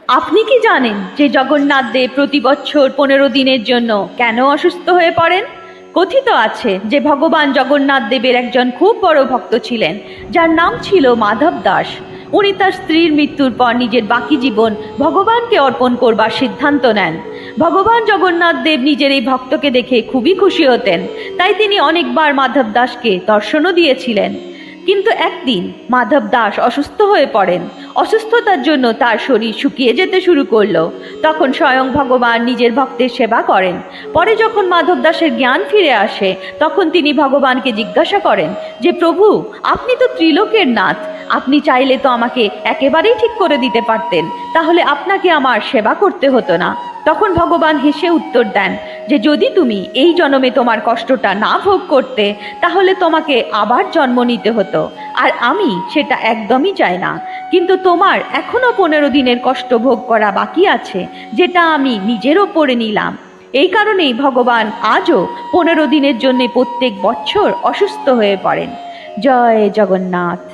আপনি কি জানেন যে জগন্নাথ দেব প্রতি বছর 15 দিনের জন্য কেন অসুস্থ হয়ে পড়েন? কথিত আছে যে ভগবান জগন্নাথ দেবের একজন খুব বড় ভক্ত ছিলেন, যার নাম ছিল মাধব দাস। উনি তার স্ত্রীর মৃত্যুর পর নিজের বাকি জীবন ভগবানকে অর্পণ করবার সিদ্ধান্ত নেন। ভগবান জগন্নাথ দেব নিজের এই ভক্তকে দেখে খুবই খুশি হতেন, তাই তিনি অনেকবার মাধব দাসকে দর্শনও দিয়েছিলেন। কিন্তু একদিন মাধব দাস অসুস্থ হয়ে পড়েন। অসুস্থতার জন্য তার শরীর শুকিয়ে যেতে শুরু করলো। তখন স্বয়ং ভগবান নিজের ভক্তের সেবা করেন। পরে যখন মাধব দাসের জ্ঞান ফিরে আসে, তখন তিনি ভগবানকে জিজ্ঞাসা করেন যে, প্রভু, আপনি তো ত্রিলোকের নাথ, আপনি চাইলে তো আমাকে একেবারেই ঠিক করে দিতে পারতেন, তাহলে আপনাকে আমার সেবা করতে হতো না। তখন ভগবান হেসে উত্তর দেন যে, যদি তুমি এই জন্মে তোমার কষ্টটা না ভোগ করতে, তাহলে তোমাকে আবার জন্ম নিতে হতো, আর আমি সেটা একদমই চাই না। কিন্তু তোমার এখনো 15 দিনের কষ্ট ভোগ করা বাকি আছে, যেটা আমি নিজের ওপরে নিলাম। এই কারণেই ভগবান আজও 15 দিনের জন্য প্রত্যেক বছর অসুস্থ হয়ে পড়েন। জয় জগন্নাথ।